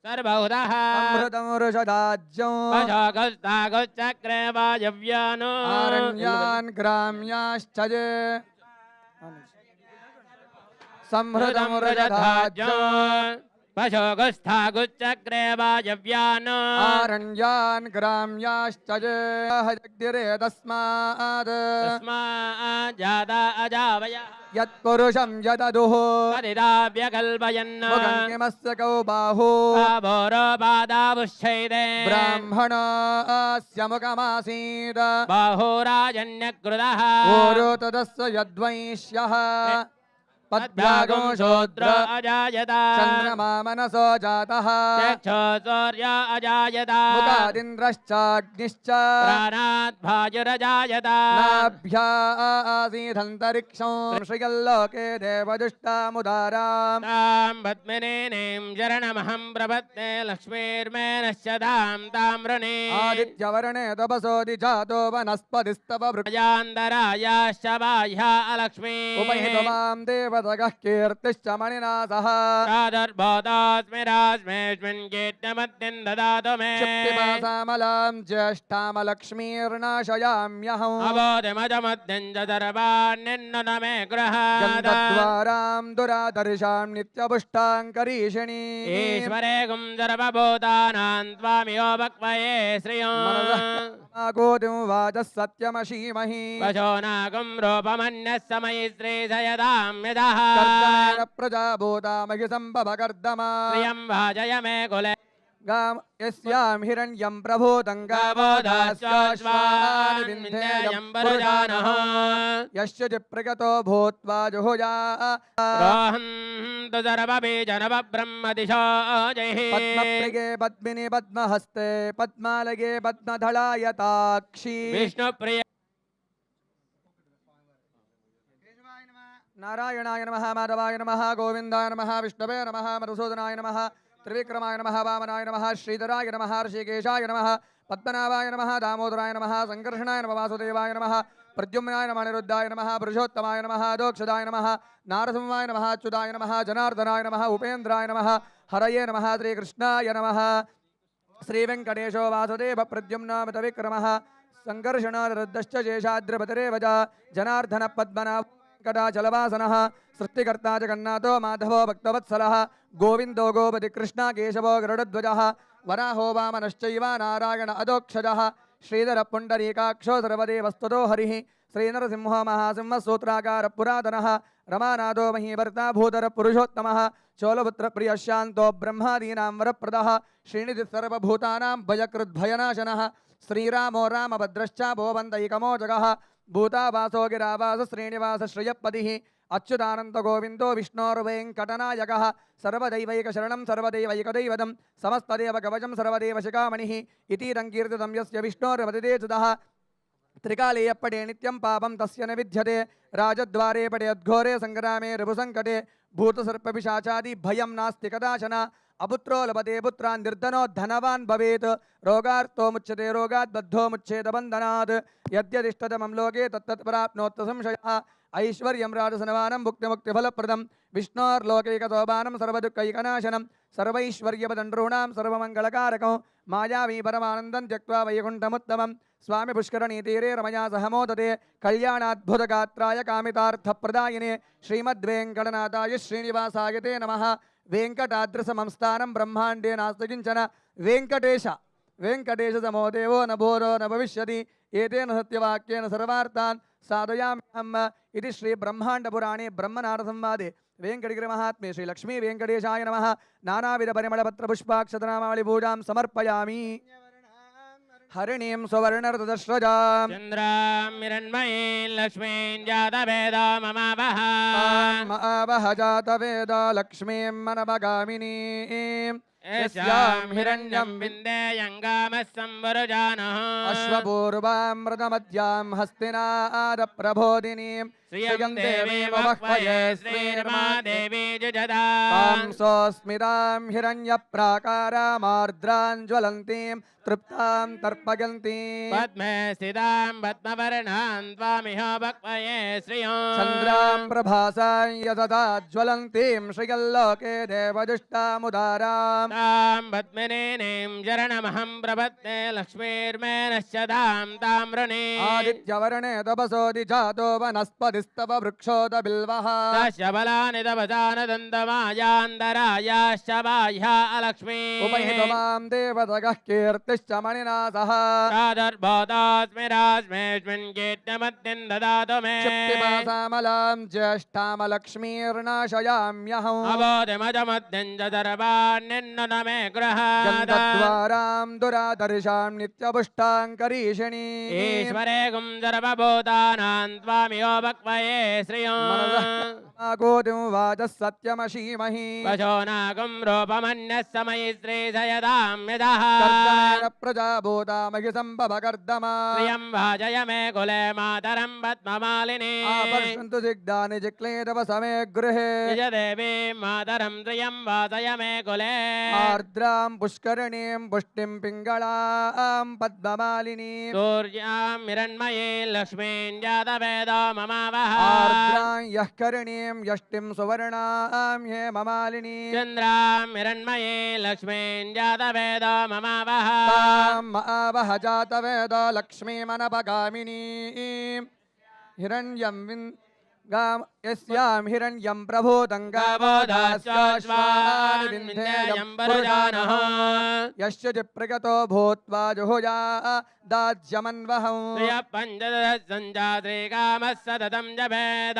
सर्वहुदः अमृतमृषदाज्यं पशोगस्तागुश्चक्रे वायव्यानो आरण्यान् ग्राम्याश्च ये संहृतमृषदाज्यं पशोगस्तागुश्चक्रे वायव्यानो आरण्यान् ग्राम्याश्च ये जग्दिरे तस्मात् जाता अजावयः यत्पुरुषं यददुः तदिदाव्यकल्पयन् मुखङ्किमस्य कौ बाहु बाहोरोपादावुश्चैदे ब्राह्मणस्य मुखमासीत् बाहोराजन्यकृतः ओरो तदस्य यद्वैश्यः पद्भ्यागो शूद्र अजायत चन्द्रमा मनसो जातः सूर्य अजायत मुखादिन्द्रश्चाग्निश्च प्राणात् भाजुरजायत नाभ्यासीदन्तरिक्षं श्रियल्लोके देवदुष्टामुदाराम् तां पद्मिनीं शरणमहं प्रपद्ये लक्ष्मीर्मे नश्यतां ताम्रणे आदित्यवर्णे तपसोऽधि जातो वनस्पतिस्तव वृक्षान्तरायाश्च बाह्या अलक्ष्मी उपहितवां देवतगः कीर्तिश्च मणिना सह प्रादुर्भूतोऽस्मि रास्मेऽस्मिन् कीर्त्यमद्यं ददातु मे क्षिप्तिपासामलां ज्येष्ठामलक्ष्मीर्नाशयाम्यहम् अबोधिमजमद्यं च सर्वाण्यन्नुत मे गृहात् गन्धद्वारां दुरादर्शां नित्यपुष्टाङ्करीषिणी ईश्वरे गुं सर्वभूतानां त्वामियो वक्वये श्रियो गोदिं वाचः सत्यमशीमहि वशोनागुं रूपमन्यः समयि श्रीशयदां यदः कर्दमेन प्रजाभूतामहि सम्भवकर्दमा प्रियं भाजय मे कुले यस्यां हिरण्यं प्रभूतं गावो दास्याश्वानि विन्ध्येयं पुरुषानः यस्य प्रगतो भूत्वा जुहुजा रोहं तु सर्वबीजनवब्रह्मदिशो जयः पद्मप्रिये पद्मिनि पद्महस्ते पद्मालये पद्मधलायताक्षी विष्णुप्रिय नारायणाय नमः माधवाय नमः गोविन्दाय नमः विष्णवे नमः मधुसूदनाय नमः त्रिविक्रमाय नमः वामनाय नमः श्रीधराय नमः ऋषिकेशाय नमः पद्मनाभाय नमः दामोदराय नमः संकर्षणाय नमः वासुदेवाय नमः प्रद्युम्नाय नमः अनिरुद्धाय नमः पुरुषोत्तमाय नमः दोक्षदाय नमः नारसिंहाय नमः अच्युताय नमः जनार्दनाय नमः उपेन्द्राय नमः हरये नमः श्रीकृष्णाय नमः श्रीवेङ्कटेशो वासुदेव प्रद्युम्नामितविक्रमः संकर्षणानिरुद्धश्च शेषाद्रिपतिरेवच जनार्दन पद्मनाभ कटाचलवासनः सृष्टिकर्ता जगन्नाथो माधवो भक्तवत्सलः गोविन्दो गोपति कृष्ण केशवो गरुडध्वजः वराहो वामनश्चैव नारायण अधोक्षजः श्रीधर पुण्डरीकाक्षो सर्वदेवस्तुतो हरिः श्रीनरसिंहो महासिंहः सूत्राकार पुरातनः रमानाथो महीभर्ता भूधर पुरुषोत्तमः चोलपुत्रप्रियः शान्तो ब्रह्मादीनां वरप्रदः श्रीनिधिः सर्वभूतानां भयकृद्भयनाशनः श्रीरामो रामभद्रश्च भोवन्तैकमोजगः भूतावासो गिरावास श्रीनिवास श्रियपतिः अच्युतानंद गोविंदो विष्णोर्वेङ्कटनायकः सर्वदैवैकशरणं सर्वदैवैकदैवतं समस्तदेव कवचं सर्वदेव शिखामणिः इतीदं कीर्तितं यस्य विष्णोर्वदिते सुतः त्रिकालेयपटे नित्यं पापं तस्य न विद्यते राजद्वारे पटे अद्घोरे संग्रामे रिपुसङ्कटे भूतसर्पपिशाचादि भयं नास्ति कदाचन अपुत्रो लभते पुत्रान् निर्धनो धनवान् भवेत् रोगार्तो मुच्यते रोगात् बद्धो मुच्येत बन्धनात् यद्यदिष्टतमं लोके तत्तत् प्राप्नोत् संशयः ऐश्वर्यं राजसनवानं भुक्तिमुक्तिफलप्रदं विष्णोर्लोकैकसोपानं सर्वदुःखैकनाशनं सर्वैश्वर्यपदनॄणां सर्वमङ्गलकारकं मायावी परमानन्दं त्यक्त्वा वैकुण्ठमुत्तमं स्वामी पुष्करणीतीरे रमया सह मोदते कल्याणाद्भुतगात्राय कामितार्थप्रदायिने श्रीमद्वेङ्कटनाथाय श्रीनिवासाय ते नमः वेङ्कटाद्रिसमंस्थानं ब्रह्माण्डे नास्ति किञ्चन वेङ्कटेश समो देवो न भूरो न भविष्यति एतेन सत्यवाक्येन सर्वार्थान् साधयाम्यहम् इति श्री ब्रह्माण्डपुराणे ब्रह्मनारसंवादे वेङ्कटगिरिमहात्म्ये श्री लक्ष्मी वेङ्कटेशाय नमः नानाविध परिमलपत्रपुष्पाक्षतनामावळि पूजां समर्पयामि हरिणीं सुवर्णरतदश्रजां चन्द्रां हिरण्मयीं लक्ष्मीं जातवेदो ममावह जातवेद लक्ष्मीं मनपगामिनीं यस्यां हिरण्यं विन्देयङ्गामः संवरुजानः अश्वपूर्वामृतमध्यां हस्तिनादप्रबोधिनीं श्रियं देवी वक्वये श्रीर्मा देवी जुजदा तां सोऽस्मितां हिरण्यप्राकारामार्द्रां ज्वलन्तीं तृप्तां तर्पयन्तीं पद्मे स्थितां पद्मवर्णां त्वामिह वक्वये श्रियं चन्द्रां प्रभासां यतता ज्वलन्तीं श्रियल्लोके देवदुष्टामुदारां तां पद्मिनीं शरणमहं प्रपद्ये लक्ष्मीर्मे नश्यतां तां वृणे आदित्यवर्णे तपसोऽधि जातो वनस्पतिस्तव वृक्षोत बिल्वः तस्य बलानि तपसानदन्तमायान्दरायाश्च बाह्या अलक्ष्मी उपहितमां देवतगः कीर्तिश्च मणिना सह प्रादुर्भूतास्मि रास्मेऽस्मिन् कीर्तिमद्दिं ददातु मे क्षिप्तिमासामलां ज्येष्ठामलक्ष्मीर्नाशयाम्यहम् अबोधिमजमद्दिं च सर्वान्निन्नुत मे गृहात् गन्धद्वारां दुरादर्शां नित्यपुष्टां करीषिणी ईश्वरे गुं सर्वभूतानां त्वामिहो वक्वये श्रियं गोदिं वाचः सत्यमशीमहि वशो नागुं रूपमन्यः समयि श्रीसयदां यदः कर्दमेन प्रजाभूतामहि सम्भवकर्दमा श्रियं भाजय मे कुले मातरं पद्ममालिनी आपर्षन्तु सिग्धानि जिक्लेतव समे गृहे निज देवी मातरं श्रियं वासय मे कुले आर्द्रां पुष्करणीं पुष्टिं पिङ्गळां पद्ममालिनीं सूर्यां हिरण्मयी लक्ष्मीं जातवेदो ममावः आर्द्रां यः करणीं यष्टिं सुवर्णां हेममालिनीं चन्द्रां हिरण्मयी लक्ष्मीं जातवेदो ममावः तां आवह जातवेद लक्ष्मीमनपगामिनीं हिरण्यं यस्यां हिरण्यं प्रभूतं गावोदास्याश्वानि विन्ध्येयं वरजानः यश्च चिप्रगतो भूत्वा जुहुया दाज्यमन्वहम् पञ्चदशसञ्जात्रिकामः सततं जपेद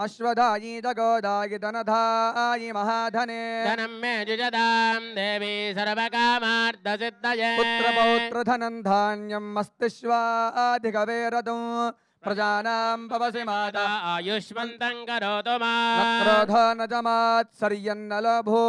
अश्वधायी दगोदायि धनधायि महाधने धनं मे जुजदां देवी सर्वकामार्थसिद्धये पुत्रपौत्रधनं धान्यम् मस्तिष्वाधिकवेरतुं प्रजानां भवसि माता आयुष्मन्तं करोतु मा न क्रोध न जमात्सर्यन्न लभो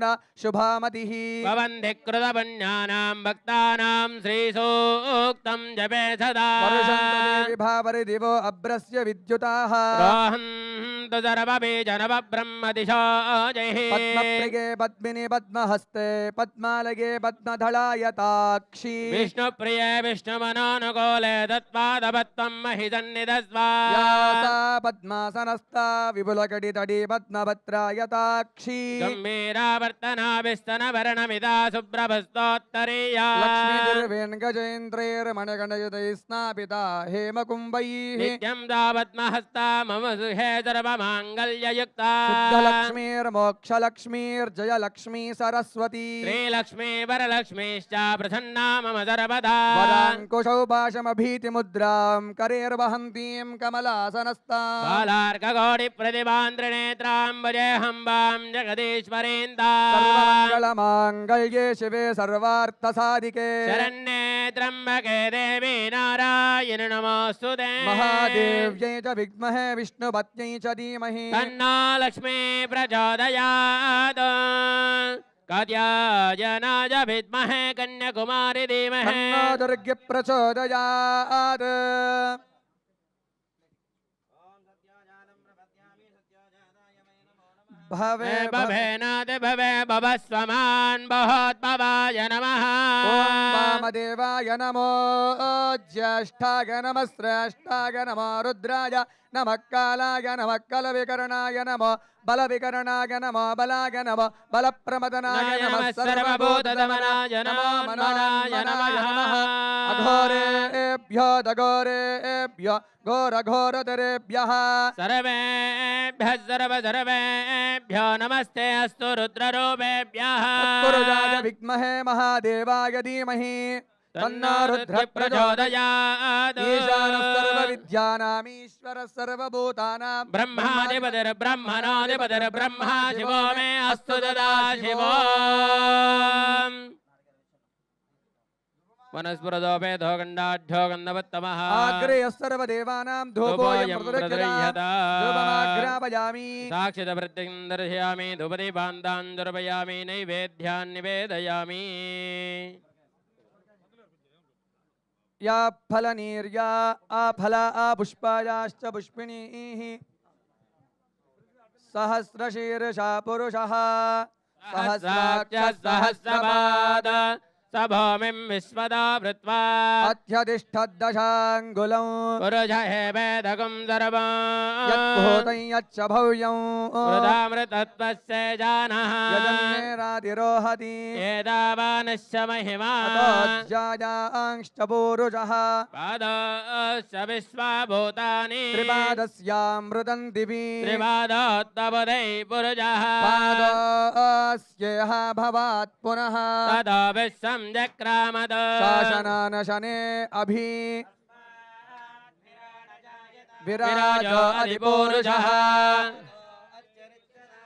न शुभामतिः भवन्ति कृतपुण्यानां भक्तानां श्रीसूक्तं जपे सदा वर्षन्तु देवि भावरिदिवो अभ्रस्य विद्युताः रोहन्तु सर्वबीजनवब्रह्मदिशो जैः पद्मप्रिये पद्मिनि पद्महस्ते पद्मालये पद्मधलायताक्षी विष्णुप्रिये विष्णुमनोनुकूले तत्पादपत्वं महिसन्निधस्वा या सा पद्मासनस्था विपुलकटितटी पद्मभद्रायताक्षी गम्भीरावर्तनाभिस्तनभरणमिता शुभ्रभस्तोत्तरीया लक्ष्मीर्वेङ्गजेन्द्रैर्मणगणयुतैः स्नापिता हेमकुम्भैः नित्यं तावत्महस्ता मम सुहे सर्वमाङ्गल्ययुक्ता शुद्धलक्ष्मीर्मोक्षलक्ष्मीर्जयलक्ष्मी सरस्वती श्रीलक्ष्मी वरलक्ष्मीश्च प्रसन्ना मम सर्वदा वराङ्कुशौ पाशमभीतिमुद्रां करेर्वहन्तीं कमलासनस्तां बालार्कगौडिप्रतिभां त्रिनेत्रां भजेऽहम्बां जगदीश्वरीन्दा सर्वमङ्गलमाङ्गल्ये शिवे सर्वार्थसाधिके शरण्ये त्र्यम्बके देवी नारायणि नमोऽस्तुते महादेव्यै च विद्महे विष्णुपत्न्यै च धीमहि तन्नो लक्ष्मी प्रचोदयात् कात्यायनाय विद्महे कन्याकुमारी धीमहि तन्नो दुर्गे प्रचोदयात् भवे भवेनाथ भवे भवस्वमान् बहोद्भवाय नमः ॐ वामदेवाय नमो ज्येष्ठाय नमः श्रेष्ठाय नमो रुद्राय नमः कालाय नमः कलविकरणाय नमो बलविकरणाय नमो बलाय नमो बलप्रमदनाय नमः सर्वभूतदमनाय नमो मनोनाय नमः अघोरेभ्यो दघोरेभ्यो घोरघोरतरेभ्यः सर्वेभ्यः सर्वेभ्यो नमस्ते अस्तु रुद्ररूपेभ्यः तत्पुरुषाय विद्महे महादेवाय धीमहि तन्नो रुद्रः प्रचोदयात् ईशानः सर्वविद्यानामीश्वरः सर्वभूतानां ब्रह्माधिपतिर्ब्रह्मणाधिपतिर्ब्रह्मा शिवो मे अस्तु सदा शिवो वनस्पुरदोपेदो गण्डाढ्यो गन्धवत्तमः अग्रे सर्वदेवानां धूपोऽयं प्रदक्षिणा धूपमाघ्रापयामि साक्षितवृत्तिं दर्शयामि धूपदीपान्तान् दुर्पयामि नैवेद्यान् निवेदयामि या फलनीर्या आफला पुष्पायाश्च पुष्पिणीः सहस्रशीर्षा पुरुषः सहस्राक्ष सहस्रपाद स भूमिं विश्वदा भृत्वा अत्यतिष्ठद्दशाङ्गुलौ पुरुष हेवेदकं सर्वम् यद्भूतं यच्च भव्यं वृदामृतत्वस्य जानः यजन्मेरातिरोहति एतावानश्च महिमा ततोऽध्यायाङ्श्च पादश्च विश्वभूतानि त्रिपादस्यामृतं दिवि त्रिपादोत्तपदै पुरुषः पादस्येह भवात् पुनः ततो विश्वं जक्रामद शासनानशने अभि विराजो अधिपुरुषः